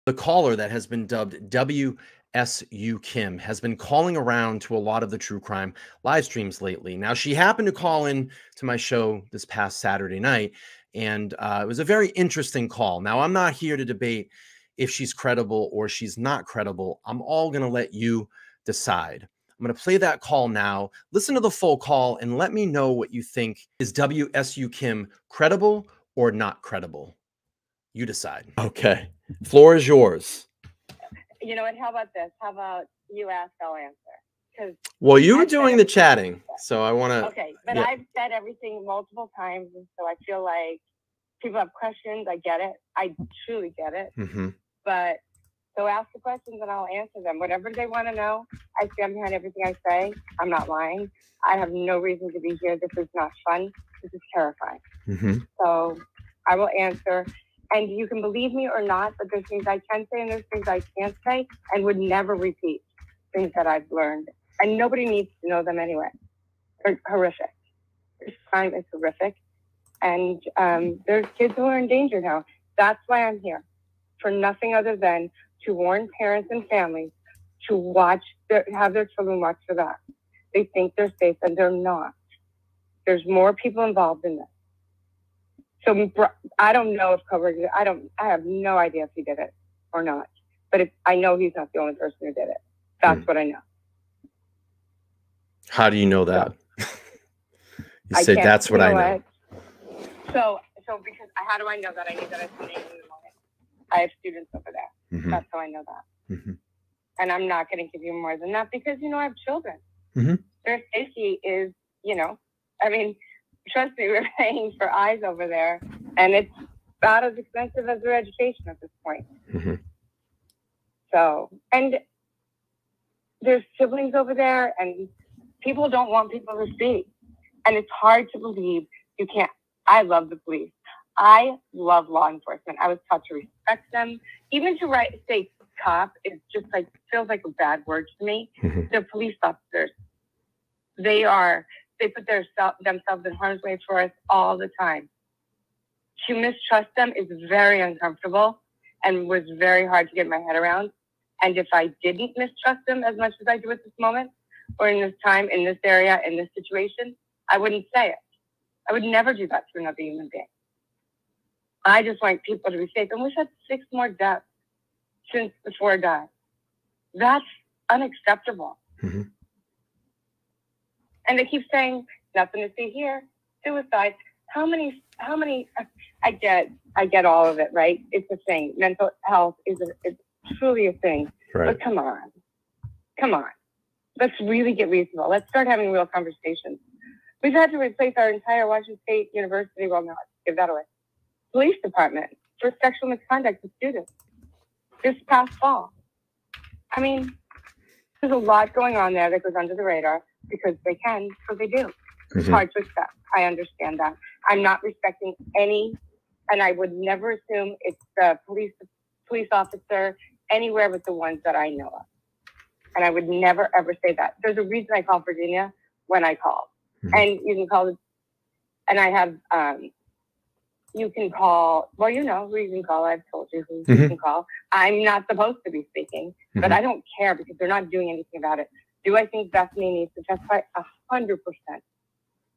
The caller that has been dubbed WSU Kim has been calling around to a lot of the true crime live streams lately. Now, she happened to call in to my show this past Saturday night, and it was a very interesting call. Now, I'm not here to debate if she's credible or she's not credible. I'm all going to let you decide. I'm going to play that call now. Listen to the full call and let me know what you think. Is WSU Kim credible or not credible? You decide. Okay. Floor is yours. You know what? How about this? How about you ask, I'll answer? Well, you were doing the chatting, so I want to. Okay, but yeah. I've said everything multiple times, and so I feel like people have questions. I get it. I truly get it. Mm-hmm. But so ask the questions, and I'll answer them. Whatever they want to know, I stand behind everything I say. I'm not lying. I have no reason to be here. This is not fun. This is terrifying. Mm-hmm. So I will answer. And you can believe me or not, but there's things I can say and there's things I can't say and would never repeat things that I've learned. And nobody needs to know them anyway. They're horrific. This crime is horrific. And there's kids who are in danger now. That's why I'm here. For nothing other than to warn parents and families to have their children watch for that. They think they're safe and they're not. There's more people involved in this. So I don't know if Cobra did it. I have no idea if he did it or not. But I know he's not the only person who did it. That's what I know. How do you know that? You say that's what I know. So because how do I know that? I knew that I was I have students over there. Mm-hmm. That's how I know that. Mm-hmm. And I'm not going to give you more than that because, I have children. Mm-hmm. Their safety is, trust me, we're paying for eyes over there, and it's about as expensive as their education at this point. Mm-hmm. So, and there's siblings over there, and people don't want people to see. And it's hard to believe you can't. I love the police. I love law enforcement. I was taught to respect them. Even to say cop is just feels like a bad word to me. Mm-hmm. They're police officers. They put themselves in harm's way for us all the time. To mistrust them is very uncomfortable and was very hard to get my head around. And if I didn't mistrust them as much as I do at this moment, or in this time, in this area, in this situation, I wouldn't say it. I would never do that to another human being. I just want people to be safe. And we've had 6 more deaths since the 4 died. That's unacceptable. Mm-hmm. And they keep saying, nothing to see here, suicide. How many, I get all of it, right? It's a thing. Mental health is truly a thing. Right. But come on. Let's really get reasonable. Let's start having real conversations. We've had to replace our entire Washington State University, well, no, give that away, police department for sexual misconduct with students this past fall. There's a lot going on there that goes under the radar because they can, because they do. Mm-hmm. It's hard to accept. I understand that. I'm not respecting any, and I would never assume it's the police officer anywhere but the ones that I know of. And I would never, ever say that. There's a reason I call Virginia when I call. Mm-hmm. And you can call it, and I have, you can call, well, you know who you can call. I've told you who mm-hmm. you can call. I'm not supposed to be speaking, mm-hmm. but I don't care because they're not doing anything about it. Do I think Bethany needs to testify? 100%.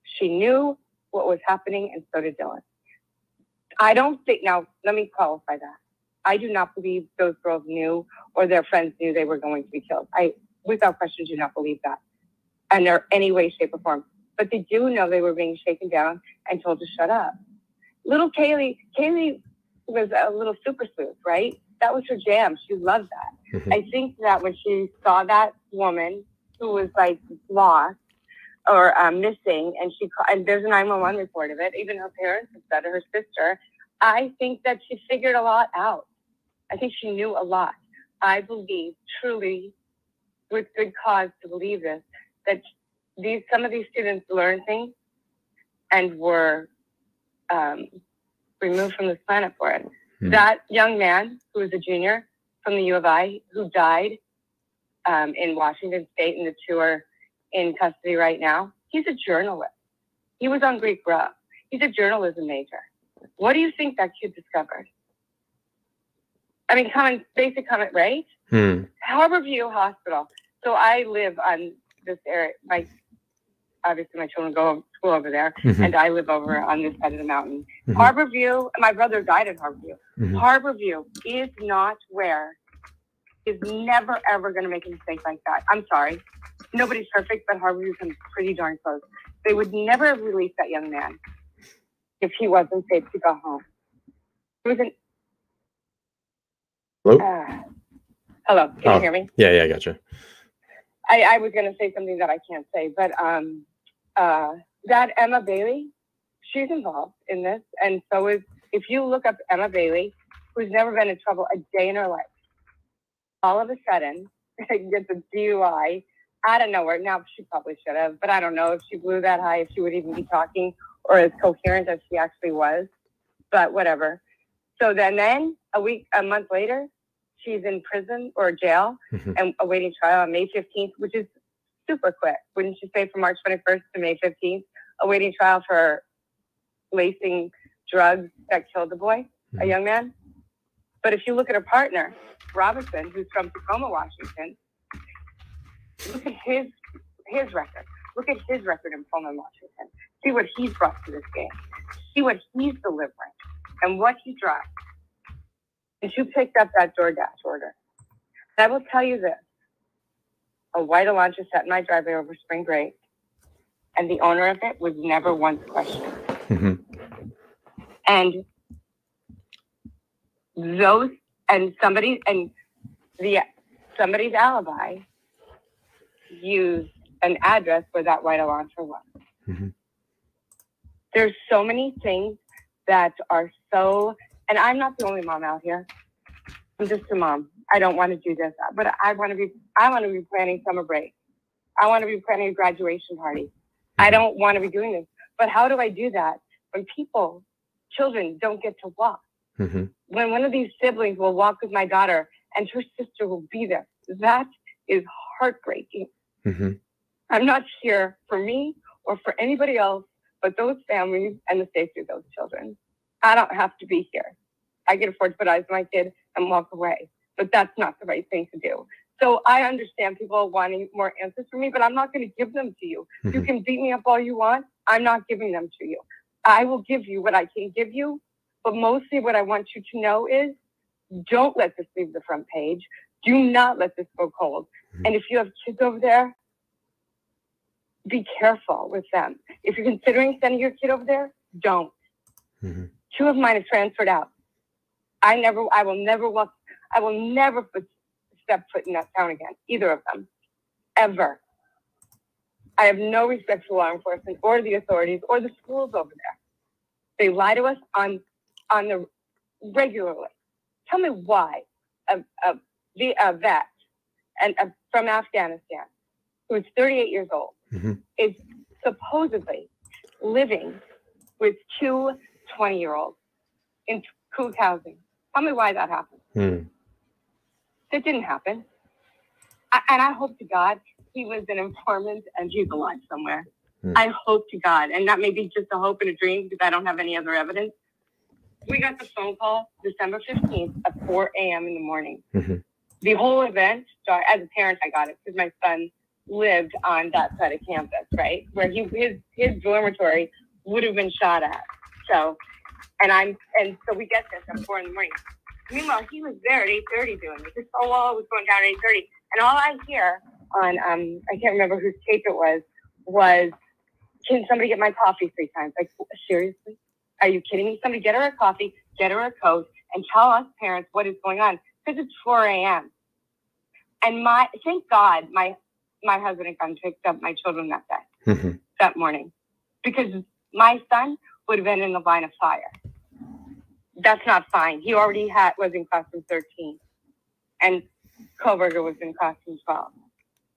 She knew what was happening, and so did Dylan. I don't think, now, let me qualify that. I do not believe those girls knew or their friends knew they were going to be killed. I, without question, do not believe that in any way, shape, or form. But they do know they were being shaken down and told to shut up. Little Kaylee was a little super sleuth, right? That was her jam. She loved that. Mm-hmm. I think that when she saw that woman who was lost or missing, and there's a 911 report of it, even her parents have said, her sister, I think that she figured a lot out. I think she knew a lot. I believe truly, with good cause to believe this, that some of these students learned things and were removed from this planet for it. Mm-hmm. That young man who was a junior from the U of I who died in Washington State, and the two are in custody right now, he's a journalist. He was on Greek Grub. He's a journalism major. What do you think that kid discovered? I mean, basic comment, right? Harborview Hospital. So I live on this area. Obviously, my children go to school over there, and I live over on this side of the mountain. Harborview, my brother died at Harborview. Harborview is never, ever going to make a mistake like that. I'm sorry. Nobody's perfect, but Harborview comes pretty darn close. They would never have released that young man if he wasn't safe to go home. Hello? Hello, can you hear me? Yeah, I gotcha. I was going to say something that I can't say, but that Emma Bailey, she's involved in this, and so if you look up Emma Bailey, who's never been in trouble a day in her life, all of a sudden gets a DUI out of nowhere. Now, she probably should have, but I don't know if she blew that high, if she would even be talking or as coherent as she actually was, but whatever. So then a month later, she's in prison or jail and awaiting trial on May 15th, which is super quick. Wouldn't you say, from March 21st to May 15th, awaiting trial for lacing drugs that killed the boy, a young man? But if you look at her partner, Robinson, who's from Tacoma, Washington, look at his record. Look at his record in Pullman, Washington. See what he's brought to this game. See what he's delivering and what he drives. And she picked up that DoorDash order. And I will tell you this. A white Elantra sat in my driveway over spring break, and the owner of it was never once questioned. And somebody's alibi used an address where that white Elantra was. There's so many things that are so, and I'm not the only mom out here. I'm just a mom. I don't want to do this, but I want to be planning summer break. I want to be planning a graduation party. I don't want to be doing this. But how do I do that when children don't get to walk? When one of these siblings will walk with my daughter and her sister will be there, that is heartbreaking. I'm not here for me or for anybody else but those families and the safety of those children. I don't have to be here. I can afford to put eyes on my kid and walk away, but that's not the right thing to do. So I understand people wanting more answers from me, but I'm not going to give them to you. You can beat me up all you want. I'm not giving them to you. I will give you what I can give you, but mostly what I want you to know is don't let this leave the front page. Do not let this go cold. And if you have kids over there, be careful with them. If you're considering sending your kid over there, don't. 2 of mine have transferred out. I will never step foot in that town again, either of them, ever. I have no respect for law enforcement or the authorities or the schools over there. They lie to us on the regularly. Tell me why a vet and from Afghanistan, who is 38 years old, is supposedly living with 2 20-year-olds in coop housing. Tell me why that happened. It didn't happen. And I hope to God he was an informant and he's alive somewhere. I hope to God. And that may be just a hope and a dream because I don't have any other evidence. We got the phone call December 15th at 4 a.m. in the morning. The whole event, as a parent, I got it because my son lived on that side of campus, right? Where his dormitory would have been shot at. So we get this at 4 in the morning. Meanwhile, he was there at 8:30 doing this. This whole wall was going down at 8:30. And all I hear on, I can't remember whose tape it was, can somebody get my coffee 3 times? Like, seriously? Are you kidding me? Somebody get her a coffee, get her a coat, and tell us parents what is going on. Because it's 4 a.m. And thank God my husband had gone and picked up my children that day, that morning. Because my son would have been in the line of fire. That's not fine. He already was in costume 13. And Koberger was in costume 12.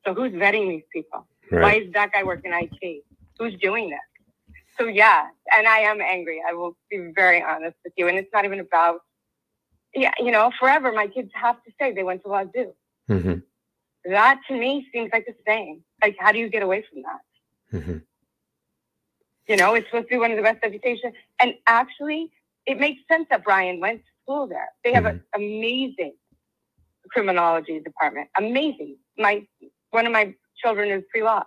So who's vetting these people? Right. Why is that guy working IT? Who's doing this? So yeah, and I am angry. I will be very honest with you. And it's not even about, forever my kids have to say they went to Wazoo. That to me seems like the same. Like, how do you get away from that? It's supposed to be one of the best education. And actually, it makes sense that Brian went school there. They have an amazing criminology department. Amazing. One of my children is pre-law.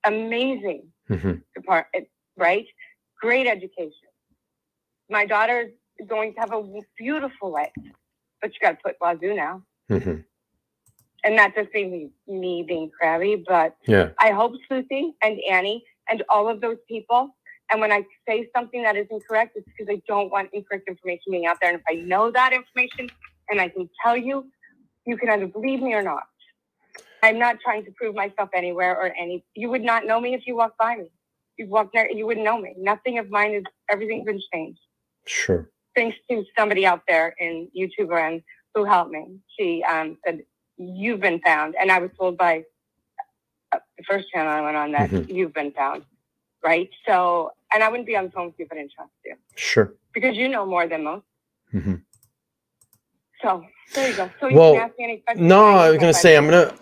Amazing department, right? Great education. My daughter's going to have a beautiful life, but you got to put Wazoo now. And not just me being crabby, but I hope Susie and Annie and all of those people. And when I say something that is incorrect, it's because I don't want incorrect information being out there. And if I know that information and I can tell you, you can either believe me or not. I'm not trying to prove myself anywhere or you would not know me if you walked by me. You walked there, you wouldn't know me. Nothing of mine everything's been changed. Sure. Thanks to somebody out there in YouTube and who helped me. She said, you've been found. And I was told by the first channel I went on that you've been found. Right? So, and I wouldn't be on the phone with you if I didn't trust you. Sure. Because you know more than most. So, there you go. So you can ask me any questions. No, I was going to say,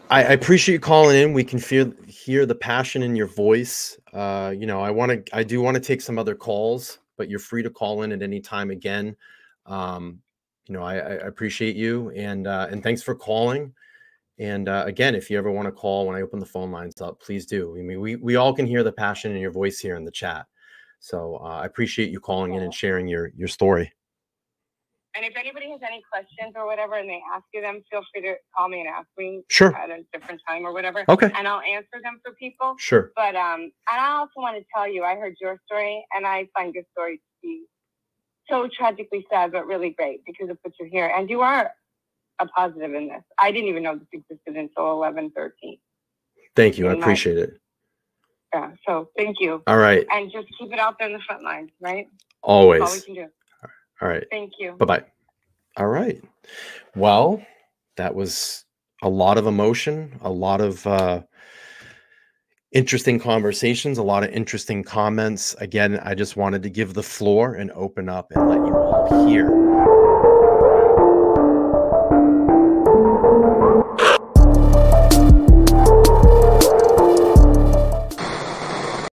I appreciate you calling in. We can hear the passion in your voice. You know, I do want to take some other calls, but you're free to call in at any time again. You know, I appreciate you and thanks for calling. And again, if you ever want to call when I open the phone lines up, please do. I mean, we all can hear the passion in your voice here in the chat. So I appreciate you calling in and sharing your story. And if anybody has any questions or whatever, and they ask you them, feel free to call me and ask me at a different time or whatever. Okay. And I'll answer them for people. Sure. But and I also want to tell you, I heard your story, and I find your story to be so tragically sad, but really great because it puts you here. And you are a positive in this. I didn't even know this existed until 11/13. Thank you. I appreciate it. Yeah. So thank you. All right. And just keep it out there in the front lines, right? Always. That's all we can do. All right. Thank you. Bye-bye. All right. Well, that was a lot of emotion, a lot of interesting conversations, a lot of interesting comments. Again, I just wanted to give the floor and open up and let you all hear